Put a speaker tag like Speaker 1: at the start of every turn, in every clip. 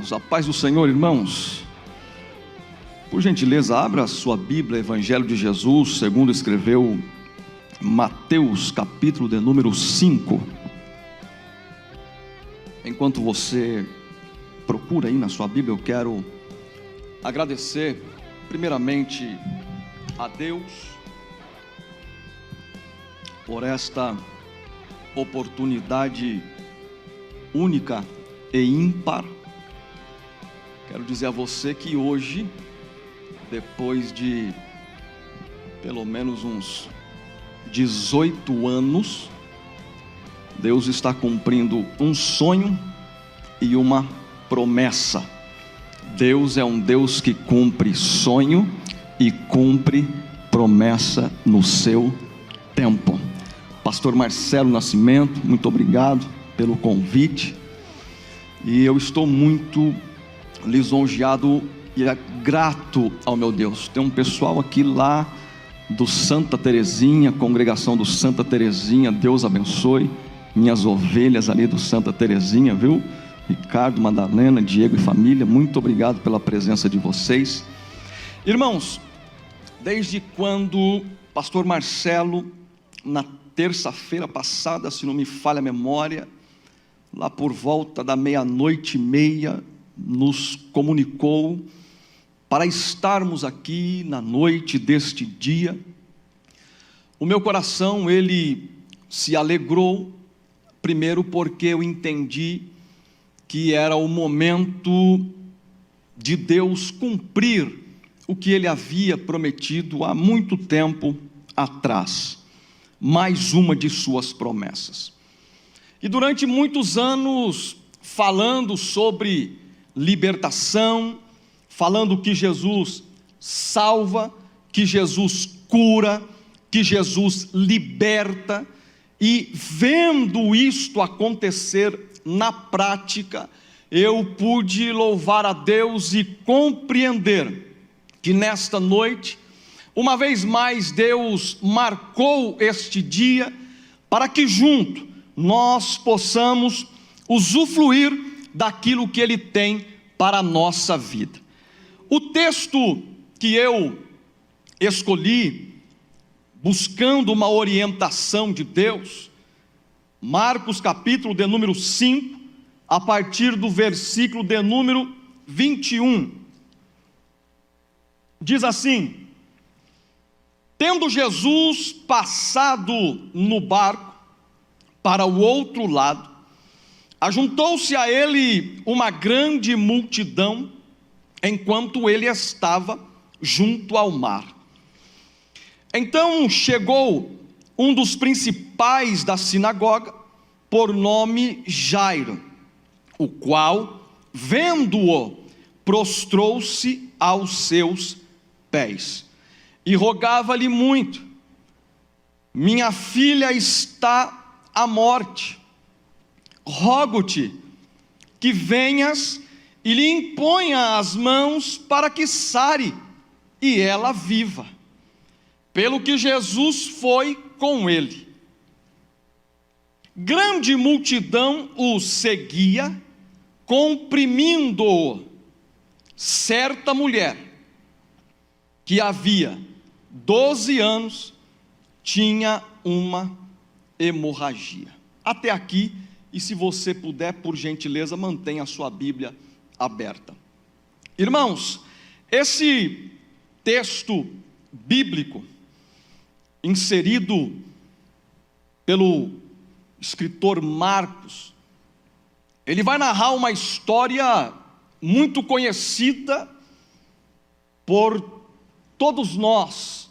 Speaker 1: Deus, a paz do Senhor, irmãos. Por gentileza, abra a sua Bíblia, Evangelho de Jesus, segundo escreveu Mateus, capítulo de número 5. Enquanto você procura aí na sua Bíblia, eu quero agradecer primeiramente a Deus por esta oportunidade única e ímpar. Quero dizer a você que hoje, depois de pelo menos uns 18 anos, Deus está cumprindo um sonho e uma promessa. Deus é um Deus que cumpre sonho e cumpre promessa no seu tempo. Pastor Marcelo Nascimento, muito obrigado pelo convite. E eu estou muito lisonjeado e grato ao meu Deus. Tem um pessoal aqui lá do Santa Terezinha, congregação do Santa Terezinha, Deus abençoe. Minhas ovelhas ali do Santa Terezinha, viu? Ricardo, Madalena, Diego e família, muito obrigado pela presença de vocês. Irmãos, desde quando pastor Marcelo, na terça-feira passada, se não me falha a memória, lá por volta da 00:30, nos comunicou para estarmos aqui na noite deste dia, o meu coração, ele se alegrou, primeiro porque eu entendi que era o momento de Deus cumprir o que Ele havia prometido há muito tempo atrás, mais uma de suas promessas. E durante muitos anos, falando sobre libertação, falando que Jesus salva, que Jesus cura, que Jesus liberta, e vendo isto acontecer na prática, eu pude louvar a Deus e compreender que nesta noite, uma vez mais, Deus marcou este dia para que junto nós possamos usufruir daquilo que Ele tem para a nossa vida. O texto que eu escolhi, buscando uma orientação de Deus, Marcos capítulo de número 5, a partir do versículo de número 21, diz assim: tendo Jesus passado no barco para o outro lado, ajuntou-se a ele uma grande multidão, enquanto ele estava junto ao mar. Então chegou um dos principais da sinagoga, por nome Jairo, o qual, vendo-o, prostrou-se aos seus pés e rogava-lhe muito: minha filha está à morte, rogo-te que venhas e lhe imponha as mãos para que sare e ela viva. Pelo que Jesus foi com ele. Grande multidão o seguia, comprimindo-o. Certa mulher, que havia 12 anos, tinha uma hemorragia. Até aqui, e se você puder, por gentileza, mantenha a sua Bíblia aberta. Irmãos, esse texto bíblico, inserido pelo escritor Marcos, ele vai narrar uma história muito conhecida por todos nós.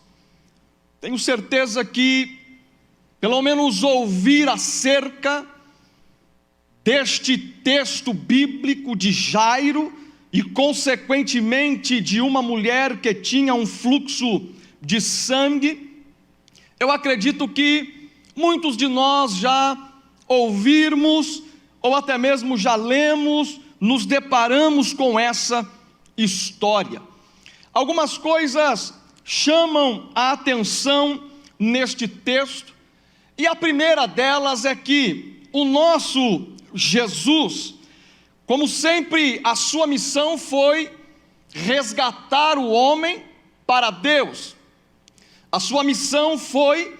Speaker 1: Tenho certeza que, pelo menos ouvir acerca deste texto bíblico de Jairo, e consequentemente de uma mulher que tinha um fluxo de sangue, eu acredito que muitos de nós já ouvirmos, ou até mesmo já lemos, nos deparamos com essa história. Algumas coisas chamam a atenção neste texto, e a primeira delas é que o nosso Jesus, como sempre, a sua missão foi resgatar o homem para Deus. A sua missão foi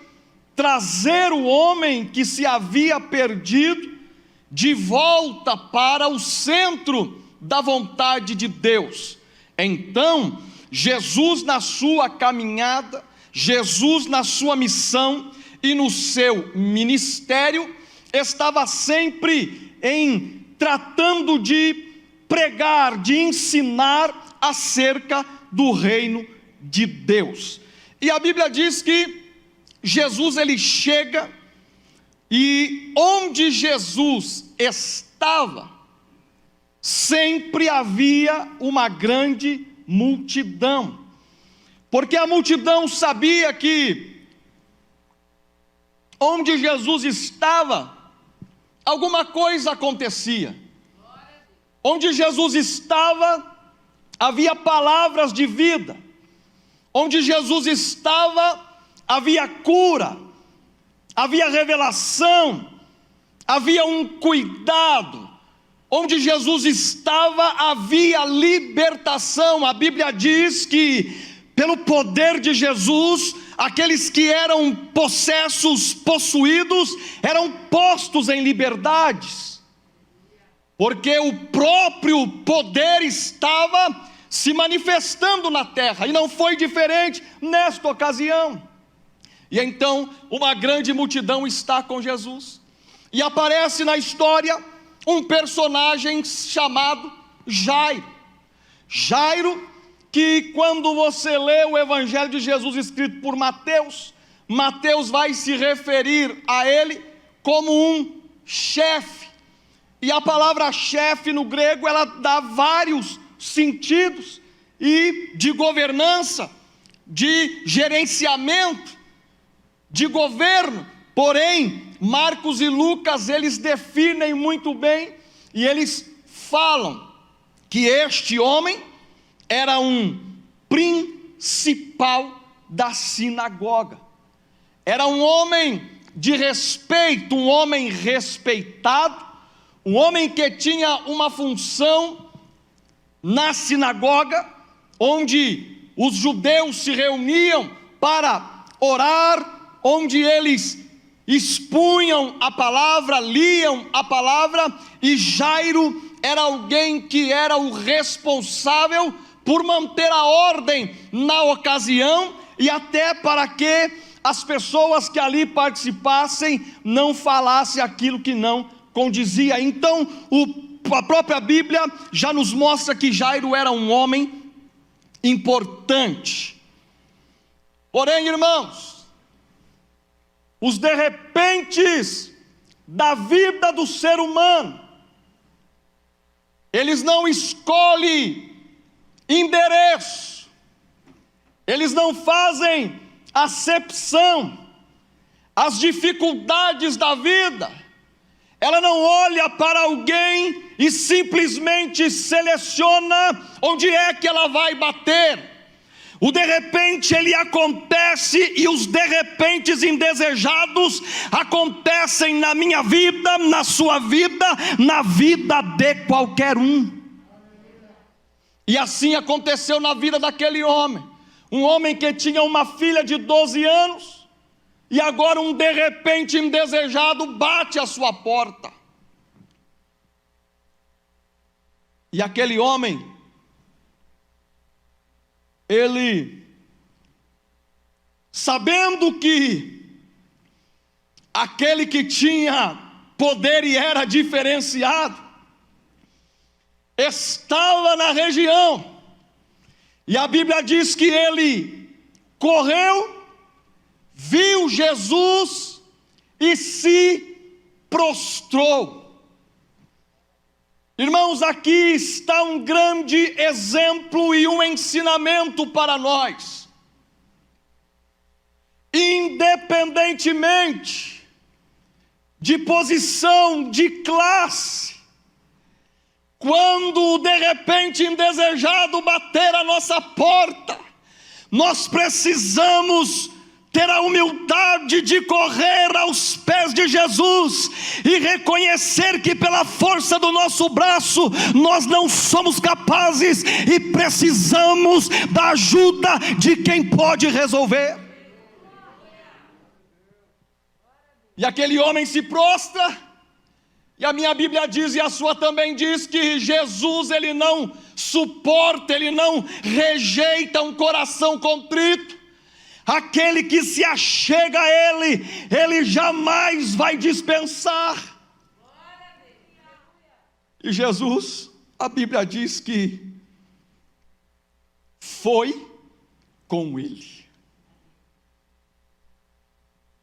Speaker 1: trazer o homem que se havia perdido de volta para o centro da vontade de Deus. Então, Jesus na sua caminhada, Jesus na sua missão e no seu ministério, estava sempre tratando de pregar, de ensinar acerca do reino de Deus. E a Bíblia diz que Jesus ele chega, e onde Jesus estava, sempre havia uma grande multidão, porque a multidão sabia que onde Jesus estava, alguma coisa acontecia. Onde Jesus estava, havia palavras de vida. Onde Jesus estava, havia cura, havia revelação, havia um cuidado. Onde Jesus estava, havia libertação. A Bíblia diz que, pelo poder de Jesus, aqueles que eram possessos, possuídos, eram postos em liberdades, porque o próprio poder estava se manifestando na terra, e não foi diferente nesta ocasião. E então uma grande multidão está com Jesus, e aparece na história um personagem chamado Jairo. Jairo, que quando você lê o Evangelho de Jesus escrito por Mateus, Mateus vai se referir a ele como um chefe. E a palavra chefe no grego, ela dá vários sentidos, e de governança, de gerenciamento, de governo. Porém, Marcos e Lucas, eles definem muito bem, e eles falam que este homem era um principal da sinagoga. Era um homem de respeito, um homem respeitado, um homem que tinha uma função na sinagoga, onde os judeus se reuniam para orar, onde eles expunham a palavra, liam a palavra, e Jairo era alguém que era o responsável por manter a ordem na ocasião, e até para que as pessoas que ali participassem não falassem aquilo que não condizia. Então a própria Bíblia já nos mostra que Jairo era um homem importante. Porém, irmãos, os de repentes da vida do ser humano, eles não escolhem endereço, eles não fazem acepção. As dificuldades da vida, ela não olha para alguém e simplesmente seleciona onde é que ela vai bater. O de repente ele acontece, e os de repentes indesejados acontecem na minha vida, na sua vida, na vida de qualquer um. E assim aconteceu na vida daquele homem. Um homem que tinha uma filha de 12 anos, e agora um de repente indesejado bate à sua porta. E aquele homem, ele, sabendo que aquele que tinha poder e era diferenciado, estava na região, e a Bíblia diz que ele correu, viu Jesus e se prostrou. Irmãos, aqui está um grande exemplo e um ensinamento para nós. Independentemente de posição, de classe, quando de repente indesejado bater a nossa porta, nós precisamos ter a humildade de correr aos pés de Jesus e reconhecer que pela força do nosso braço nós não somos capazes e precisamos da ajuda de quem pode resolver. E aquele homem se prostra, e a minha Bíblia diz, e a sua também diz, que Jesus, ele não suporta, ele não rejeita um coração contrito. Aquele que se achega a Ele, Ele jamais vai dispensar. E Jesus, a Bíblia diz que foi com Ele.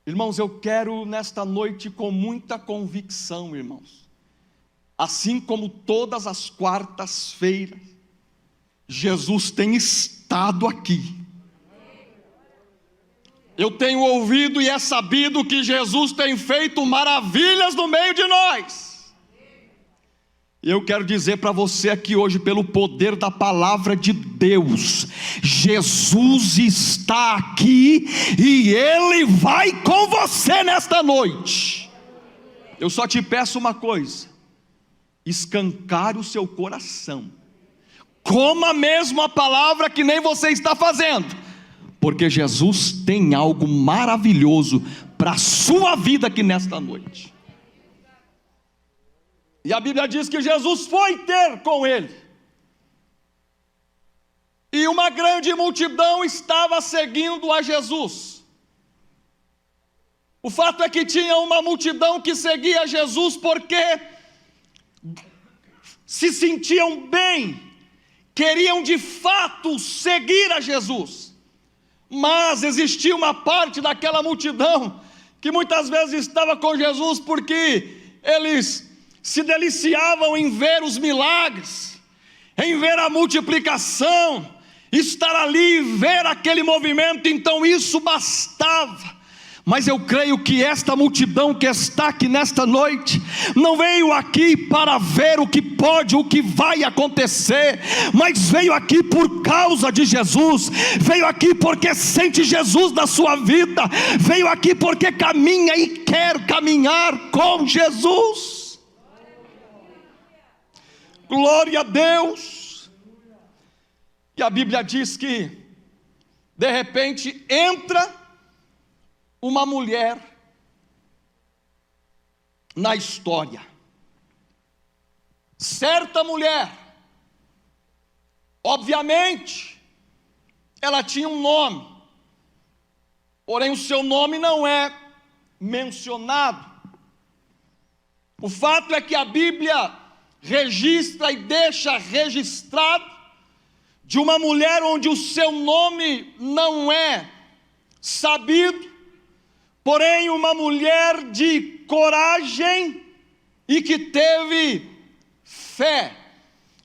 Speaker 1: Irmãos, eu quero nesta noite com muita convicção, irmãos, assim como todas as quartas-feiras, Jesus tem estado aqui. Eu tenho ouvido e é sabido que Jesus tem feito maravilhas no meio de nós. E eu quero dizer para você aqui hoje, pelo poder da palavra de Deus, Jesus está aqui e Ele vai com você nesta noite. Eu só te peço uma coisa: escancare o seu coração, coma mesmo a palavra que nem você está fazendo, porque Jesus tem algo maravilhoso para a sua vida aqui nesta noite. E a Bíblia diz que Jesus foi ter com ele, e uma grande multidão estava seguindo a Jesus. O fato é que tinha uma multidão que seguia Jesus porque se sentiam bem, queriam de fato seguir a Jesus. Mas existia uma parte daquela multidão que muitas vezes estava com Jesus porque eles se deliciavam em ver os milagres, em ver a multiplicação, estar ali e ver aquele movimento, então isso bastava. Mas eu creio que esta multidão que está aqui nesta noite não veio aqui para ver o que pode, o que vai acontecer, mas veio aqui por causa de Jesus, veio aqui porque sente Jesus na sua vida, veio aqui porque caminha e quer caminhar com Jesus. Glória a Deus. E a Bíblia diz que de repente entra uma mulher na história. Certa mulher, obviamente, ela tinha um nome, porém o seu nome não é mencionado. O fato é que a Bíblia registra e deixa registrado de uma mulher onde o seu nome não é sabido, porém uma mulher de coragem e que teve fé.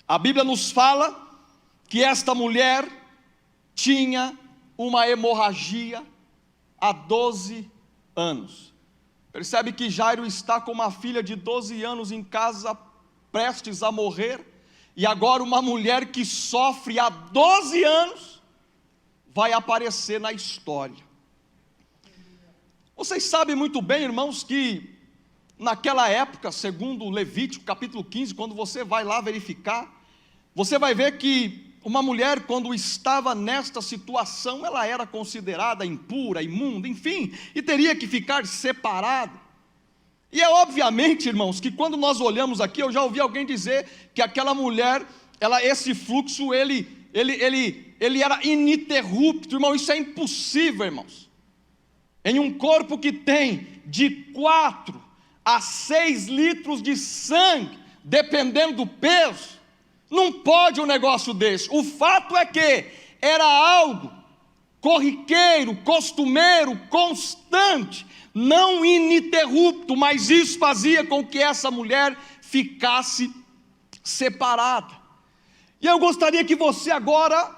Speaker 1: A Bíblia nos fala que esta mulher tinha uma hemorragia há 12 anos. Percebe que Jairo está com uma filha de 12 anos em casa, prestes a morrer, e agora uma mulher que sofre há 12 anos vai aparecer na história. Vocês sabem muito bem, irmãos, que naquela época, segundo Levítico capítulo 15, quando você vai lá verificar, você vai ver que uma mulher, quando estava nesta situação, ela era considerada impura, imunda, enfim, e teria que ficar separada. E é obviamente, irmãos, que quando nós olhamos aqui, eu já ouvi alguém dizer que aquela mulher, esse fluxo, ele era ininterrupto. Irmão, isso é impossível, irmãos. Em um corpo que tem de 4 a 6 litros de sangue, dependendo do peso, não pode um negócio desse. O fato é que era algo corriqueiro, costumeiro, constante, não ininterrupto, mas isso fazia com que essa mulher ficasse separada. E eu gostaria que você agora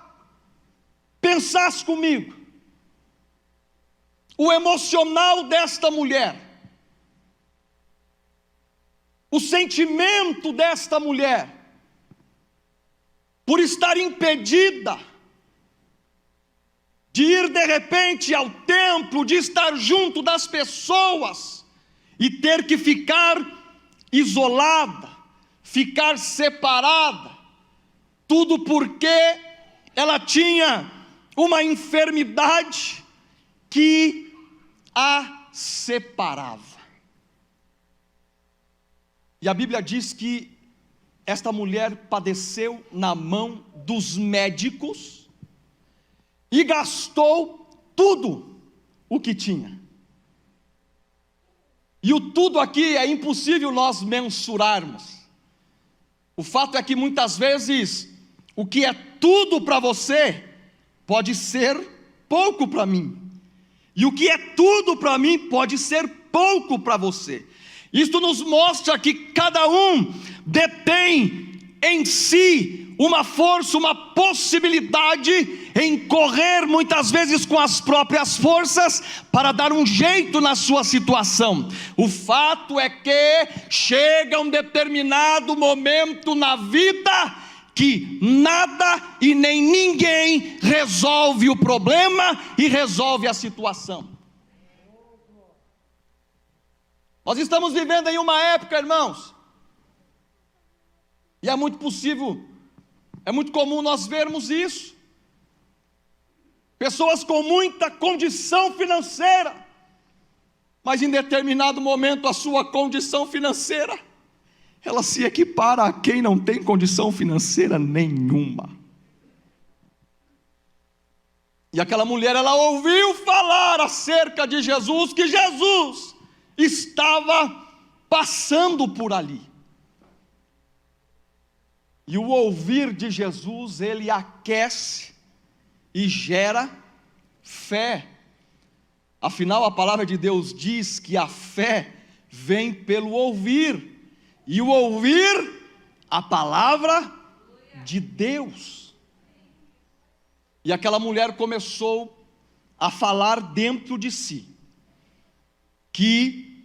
Speaker 1: pensasse comigo o emocional desta mulher, o sentimento desta mulher, por estar impedida de ir de repente ao templo, de estar junto das pessoas e ter que ficar isolada, ficar separada, tudo porque ela tinha uma enfermidade que a separava. E a Bíblia diz que esta mulher padeceu na mão dos médicos e gastou tudo o que tinha. E o tudo aqui é impossível nós mensurarmos. O fato é que muitas vezes o que é tudo para você pode ser pouco para mim. E o que é tudo para mim pode ser pouco para você. Isto nos mostra que cada um detém em si uma força, uma possibilidade em correr muitas vezes com as próprias forças para dar um jeito na sua situação. O fato é que chega um determinado momento na vida que nada e nem ninguém resolve o problema e resolve a situação. Nós estamos vivendo em uma época, irmãos, e é muito possível, é muito comum nós vermos isso. Pessoas com muita condição financeira, mas em determinado momento a sua condição financeira, ela se equipara a quem não tem condição financeira nenhuma. E aquela mulher, ela ouviu falar acerca de Jesus, que Jesus estava passando por ali. E o ouvir de Jesus, ele aquece e gera fé. Afinal, a palavra de Deus diz que a fé vem pelo ouvir, e o ouvir a palavra de Deus. E aquela mulher começou a falar dentro de si, que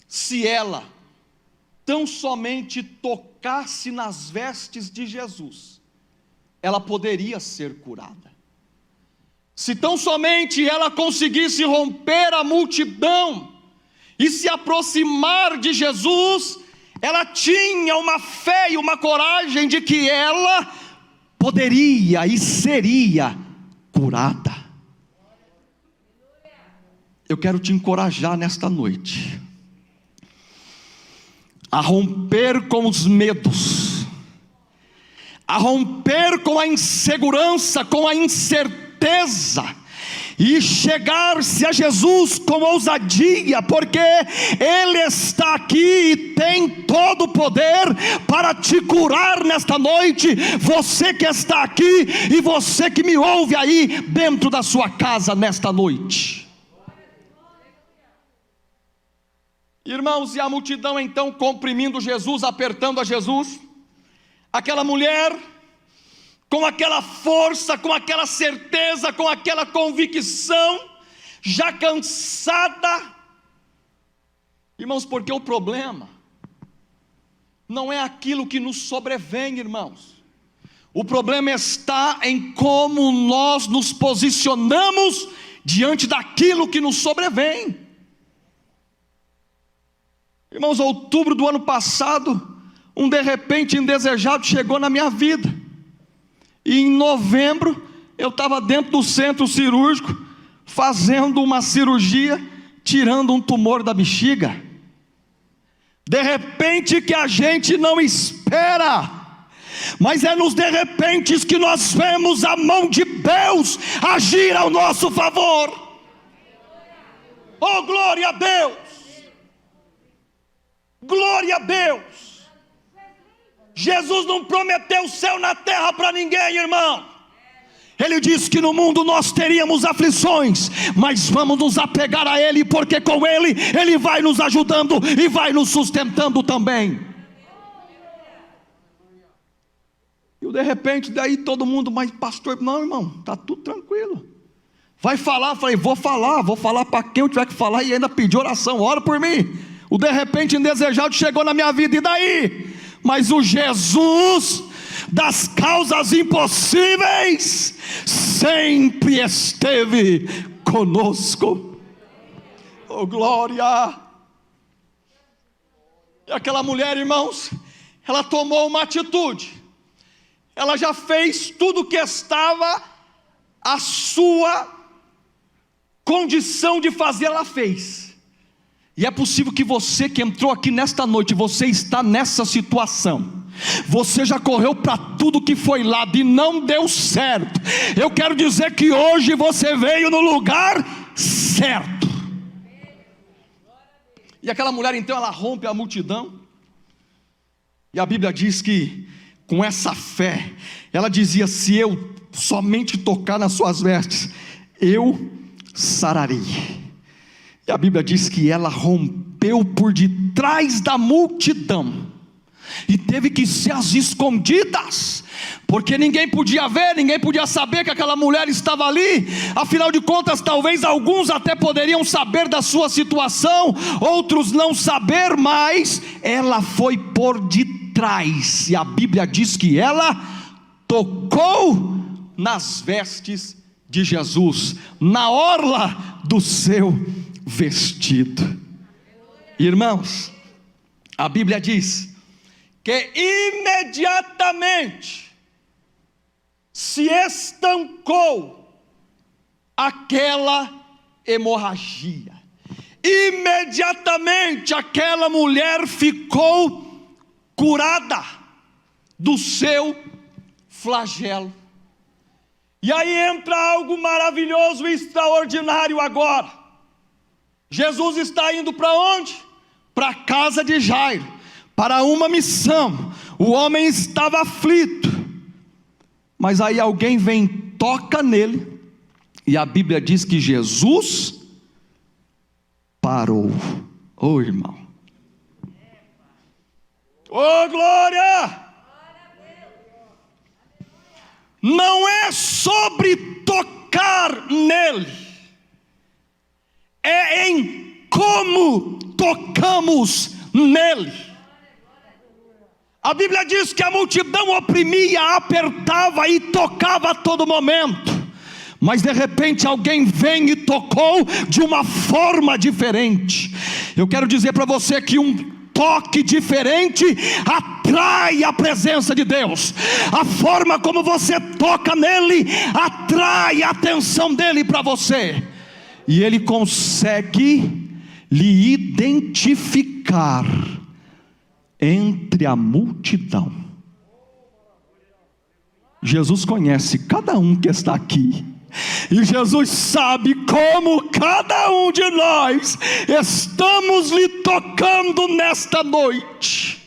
Speaker 1: se ela tão somente tocasse nas vestes de Jesus, ela poderia ser curada. Se tão somente ela conseguisse romper a multidão e se aproximar de Jesus, ela tinha uma fé e uma coragem de que ela poderia e seria curada. Eu quero te encorajar nesta noite a romper com os medos, a romper com a insegurança, com a incerteza, e chegar-se a Jesus com ousadia, porque Ele está aqui e tem todo o poder para te curar nesta noite. Você que está aqui e você que me ouve aí dentro da sua casa nesta noite. Irmãos, e a multidão então comprimindo Jesus, apertando a Jesus. Aquela mulher, com aquela força, com aquela certeza, com aquela convicção, já cansada. Irmãos, porque o problema não é aquilo que nos sobrevém, irmãos. O problema está em como nós nos posicionamos diante daquilo que nos sobrevém. Irmãos, outubro do ano passado, um de repente indesejado chegou na minha vida. E em novembro, eu estava dentro do centro cirúrgico, fazendo uma cirurgia, tirando um tumor da bexiga. De repente que a gente não espera, mas é nos de repentes que nós vemos a mão de Deus agir ao nosso favor. Oh, glória a Deus! Glória a Deus! Jesus não prometeu o céu na terra para ninguém, irmão. Ele disse que no mundo nós teríamos aflições, mas vamos nos apegar a Ele, porque com Ele, Ele vai nos ajudando e vai nos sustentando também. E de repente, daí todo mundo, mas pastor, não, irmão, está tudo tranquilo. Vai falar, falei, vou falar para quem eu tiver que falar, e ainda pedir oração, ora por mim. O de repente indesejado chegou na minha vida, e daí? Mas o Jesus das causas impossíveis sempre esteve conosco. Oh, glória! E aquela mulher, irmãos, ela tomou uma atitude. Ela já fez tudo o que estava à sua condição de fazer, ela fez. E é possível que você que entrou aqui nesta noite, você está nessa situação. Você já correu para tudo que foi lado e não deu certo. Eu quero dizer que hoje você veio no lugar certo. E aquela mulher então, ela rompe a multidão. E a Bíblia diz que com essa fé, ela dizia: se eu somente tocar nas suas vestes, eu sararei. E a Bíblia diz que ela rompeu por detrás da multidão e teve que ser às escondidas, porque ninguém podia ver, ninguém podia saber que aquela mulher estava ali. Afinal de contas, talvez alguns até poderiam saber da sua situação, outros não saber, mas ela foi por detrás, e a Bíblia diz que ela tocou nas vestes de Jesus, na orla do seu vestido. Irmãos, a Bíblia diz que imediatamente se estancou aquela hemorragia. Imediatamente aquela mulher ficou curada do seu flagelo. E aí entra algo maravilhoso e extraordinário agora. Jesus está indo para onde? Para a casa de Jairo, para uma missão. O homem estava aflito, mas aí alguém vem, toca nele, e a Bíblia diz que Jesus parou. Oh, irmão, oh, glória! Não é sobre tocar nele, é em como tocamos nele. A Bíblia diz que a multidão oprimia, apertava e tocava a todo momento, mas de repente alguém vem e tocou de uma forma diferente. Eu quero dizer para você que um toque diferente atrai a presença de Deus. A forma como você toca nele atrai a atenção dele para você, e ele consegue lhe identificar entre a multidão. Jesus conhece cada um que está aqui, e Jesus sabe como cada um de nós estamos lhe tocando nesta noite.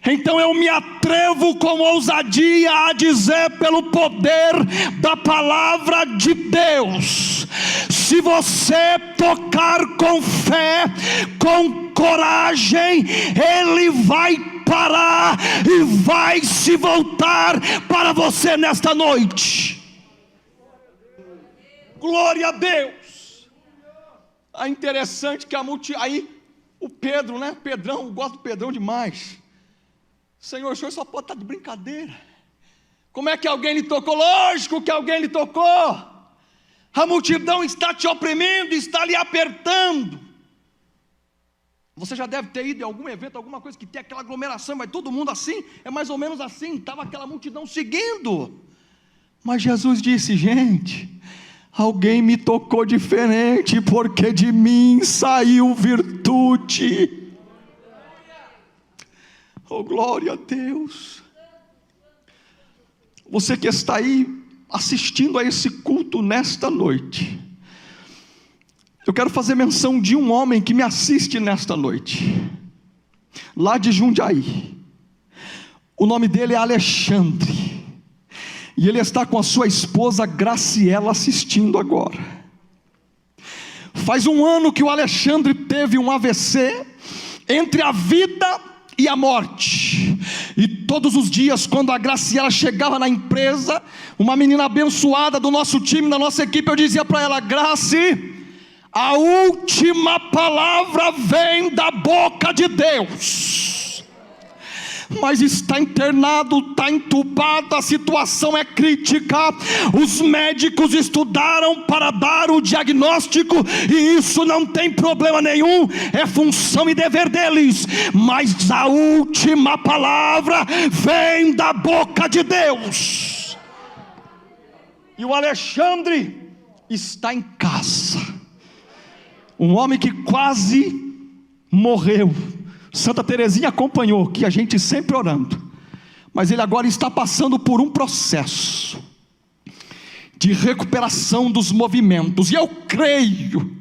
Speaker 1: Então eu me atrevo com ousadia a dizer, pelo poder da palavra de Deus: se você tocar com fé, com coragem, Ele vai parar e vai se voltar para você nesta noite. Glória a Deus. É interessante que aí o Pedro, né? Pedrão, eu gosto do Pedrão demais. Senhor, o senhor só pode estar de brincadeira. Como é que alguém lhe tocou? Lógico que alguém lhe tocou. A multidão está te oprimindo, está lhe apertando. Você já deve ter ido em algum evento, alguma coisa que tem aquela aglomeração, vai todo mundo assim. É mais ou menos assim, estava aquela multidão seguindo. Mas Jesus disse: gente, alguém me tocou diferente, porque de mim saiu virtude. Oh, glória a Deus. Você que está aí assistindo a esse culto nesta noite, eu quero fazer menção de um homem que me assiste nesta noite, lá de Jundiaí. O nome dele é Alexandre, e ele está com a sua esposa Graciela assistindo agora. Faz um ano que o Alexandre teve um AVC, entre a vida e a morte. E todos os dias, quando a Graciela chegava na empresa, uma menina abençoada do nosso time, da nossa equipe, eu dizia para ela: Graci, a última palavra vem da boca de Deus. mas está internado, está entubado, a situação é crítica. Os médicos estudaram para dar o diagnóstico, e isso não tem problema nenhum, é função e dever deles, mas a última palavra vem da boca de Deus. E o Alexandre está em casa, um homem que quase morreu. Santa Teresinha acompanhou, que a gente sempre orando, mas ele agora está passando por um processo de recuperação dos movimentos, e eu creio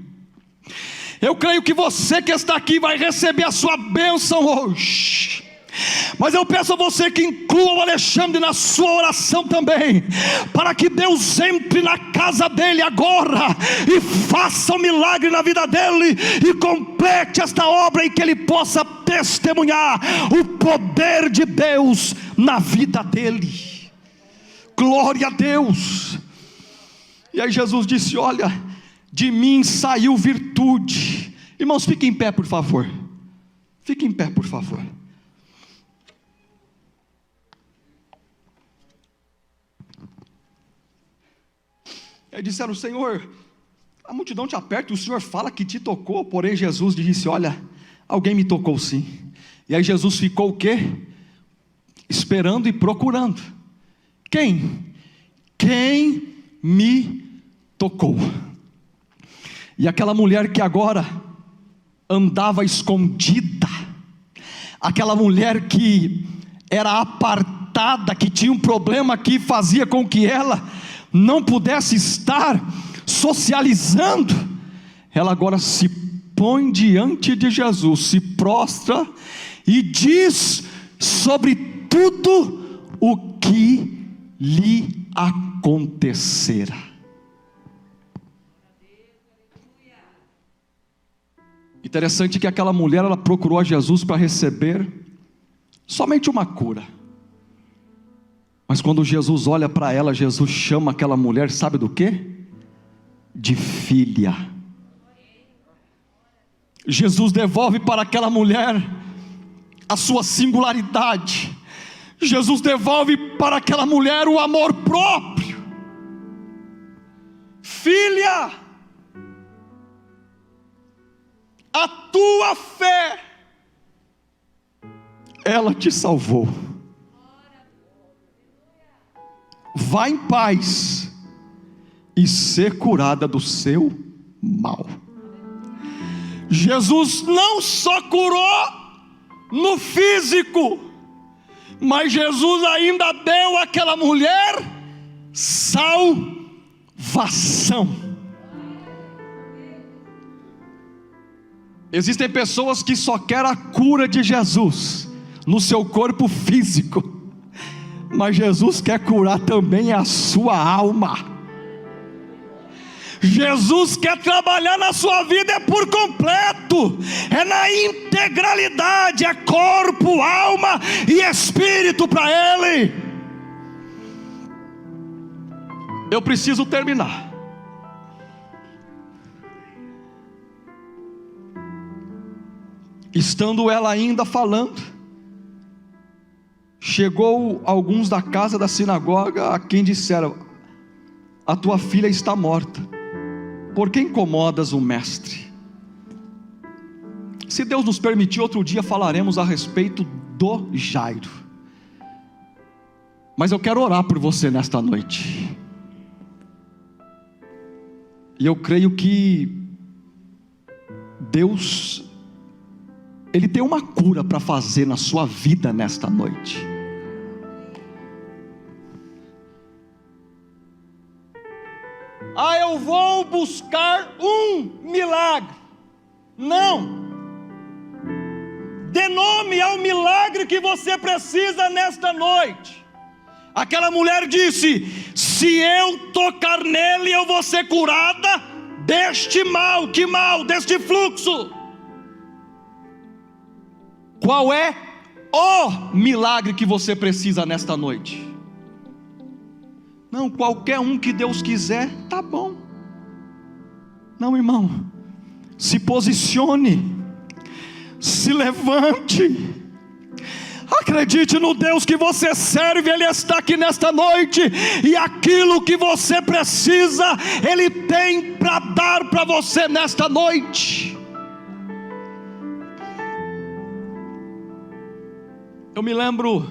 Speaker 1: que você que está aqui vai receber a sua bênção hoje. Mas eu peço a você que inclua o Alexandre na sua oração também, para que Deus entre na casa dele agora e faça um milagre na vida dele, e complete esta obra, e que ele possa testemunhar o poder de Deus na vida dele. Glória a Deus. E aí Jesus disse: olha, de mim saiu virtude. Irmãos, fiquem em pé, por favor. Fiquem em pé, por favor. Aí disseram: Senhor, a multidão te aperta, o Senhor fala que te tocou. Porém Jesus disse: olha, alguém me tocou sim. E aí Jesus ficou o quê? Esperando e procurando. Quem me tocou? E aquela mulher que agora andava escondida, aquela mulher que era apartada, que tinha um problema que fazia com que ela não pudesse estar socializando, ela agora se põe diante de Jesus, se prostra e diz sobre tudo o que lhe acontecera. Interessante que aquela mulher, ela procurou a Jesus para receber somente uma cura. Mas quando Jesus olha para ela, Jesus chama aquela mulher, sabe do quê? De filha. Jesus devolve para aquela mulher a sua singularidade. Jesus devolve para aquela mulher o amor próprio. Filha, a tua fé, ela te salvou. Vá em paz e ser curada do seu mal. Jesus não só curou no físico, mas Jesus ainda deu àquela mulher salvação. Existem pessoas que só querem a cura de Jesus no seu corpo físico, mas Jesus quer curar também a sua alma. Jesus quer trabalhar na sua vida por completo, é na integralidade, é corpo, alma e espírito para Ele. Eu preciso terminar. Estando ela ainda falando, chegou alguns da casa da sinagoga, a quem disseram: a tua filha está morta, por que incomodas o mestre? Se Deus nos permitir, outro dia falaremos a respeito do Jairo. Mas eu quero orar por você nesta noite. E eu creio que Deus, Ele tem uma cura para fazer na sua vida nesta noite. Eu vou buscar um milagre. Não. Dê nome ao milagre que você precisa nesta noite. Aquela mulher disse: se eu tocar nele, eu vou ser curada deste mal. Que mal? Deste fluxo. Qual é o milagre que você precisa nesta noite? Não, qualquer um que Deus quiser, tá bom. Não, irmão, se posicione, se levante, Acredite no Deus que você serve, Ele está aqui nesta noite, e aquilo que você precisa, Ele tem para dar para você nesta noite. Eu me lembro,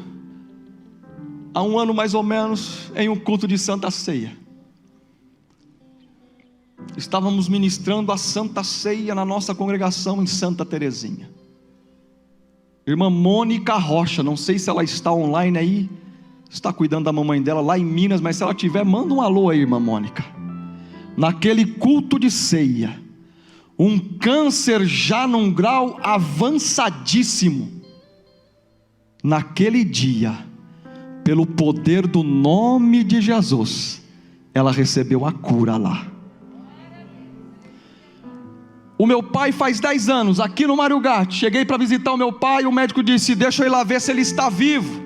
Speaker 1: há um ano mais ou menos, em um culto de Santa Ceia, estávamos ministrando a Santa Ceia na nossa congregação em Santa Terezinha. Irmã Mônica Rocha, não sei se ela está online aí, está cuidando da mamãe dela lá em Minas, mas se ela tiver, manda um alô aí, irmã Mônica. Naquele culto de ceia, um câncer já num grau avançadíssimo, naquele dia, pelo poder do nome de Jesus, ela recebeu a cura lá. O meu pai faz 10 anos, aqui no Mário Gatti, cheguei para visitar o meu pai, e o médico disse, deixa eu ir lá ver se ele está vivo,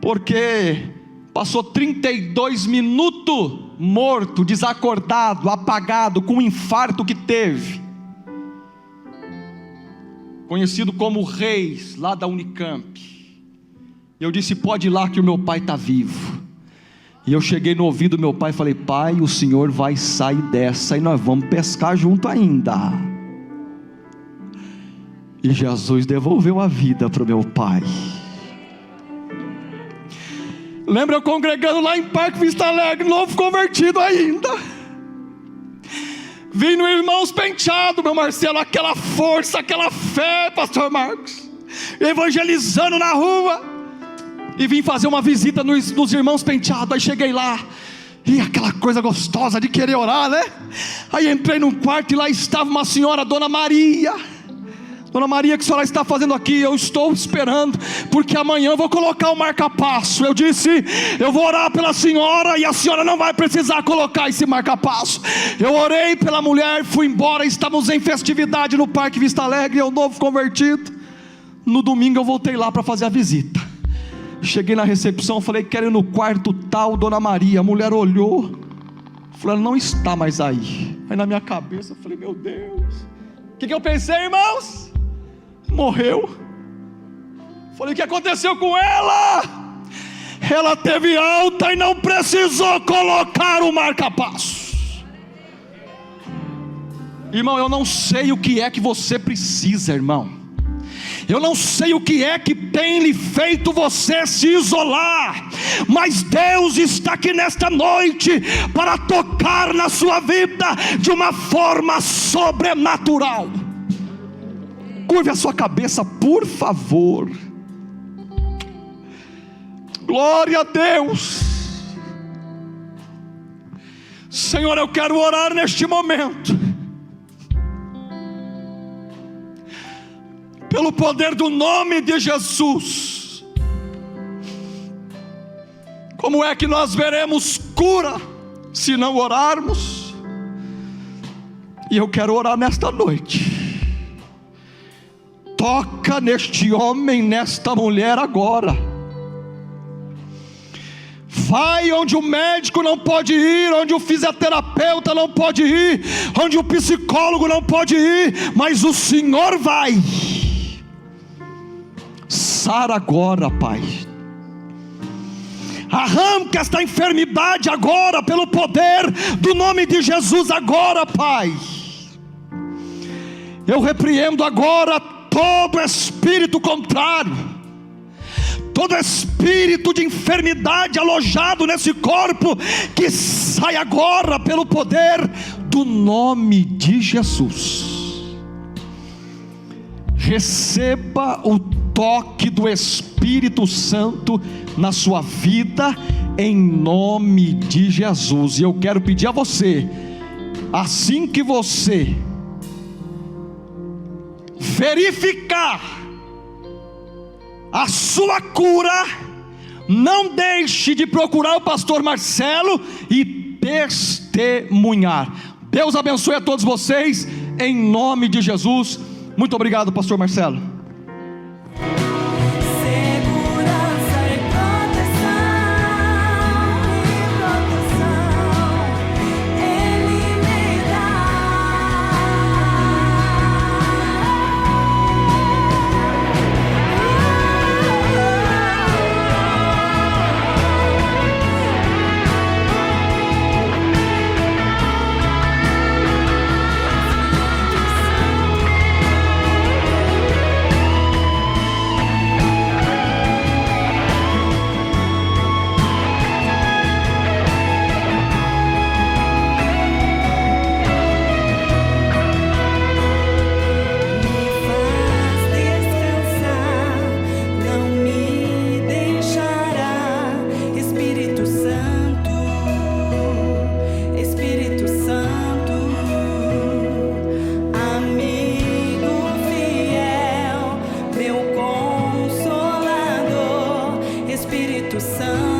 Speaker 1: porque passou 32 minutos morto, desacordado, apagado, com um infarto que teve, conhecido como Reis, lá da Unicamp. Eu disse, pode ir lá que o meu pai está vivo. E eu cheguei no ouvido do meu pai e falei, pai, o senhor vai sair dessa e nós vamos pescar junto ainda. E Jesus devolveu a vida para o meu pai. Lembra eu congregando lá em Parque Vista Alegre, novo convertido ainda. Vim no Irmãos Penteado, meu Marcelo, aquela força, aquela fé, pastor Marcos, evangelizando na rua. E vim fazer uma visita nos Irmãos Penteado. Aí cheguei lá, e aquela coisa gostosa de querer orar, né? Aí entrei num quarto e lá estava uma senhora, Dona Maria. Dona Maria, o que a senhora está fazendo aqui? Eu estou esperando, porque amanhã eu vou colocar o marca-passo. Eu disse, eu vou orar pela senhora, e a senhora não vai precisar colocar esse marca-passo. Eu orei pela mulher, fui embora. Estávamos em festividade no Parque Vista Alegre, eu novo convertido. No domingo eu voltei lá para fazer a visita. Cheguei na recepção, falei, quero ir no quarto tal, Dona Maria. A mulher olhou, falou, ela não está mais aí. Aí na minha cabeça eu falei, meu Deus, o que eu pensei, irmãos? Morreu. Falei, o que aconteceu com ela? Ela teve alta e não precisou colocar o marca-passo. Irmão, eu não sei o que é que você precisa, irmão. Eu não sei o que é que tem lhe feito você se isolar, mas Deus está aqui nesta noite para tocar na sua vida de uma forma sobrenatural. Curve a sua cabeça, por favor. Glória a Deus. Senhor, eu quero orar neste momento, pelo poder do nome de Jesus. Como é que nós veremos cura se não orarmos? E eu quero orar nesta noite. Toca neste homem, nesta mulher agora. Vai onde o médico não pode ir, onde o fisioterapeuta não pode ir, onde o psicólogo não pode ir, mas o Senhor vai. Sara agora, Pai. Arranca esta enfermidade agora, pelo poder do nome de Jesus agora, Pai. Eu repreendo agora todo espírito contrário, todo espírito de enfermidade alojado nesse corpo, que sai agora pelo poder do nome de Jesus. Receba o toque do Espírito Santo na sua vida, em nome de Jesus. E eu quero pedir a você, assim que você verificar a sua cura, não deixe de procurar o pastor Marcelo e testemunhar. Deus abençoe a todos vocês, em nome de Jesus. Muito obrigado, pastor Marcelo.
Speaker 2: coração.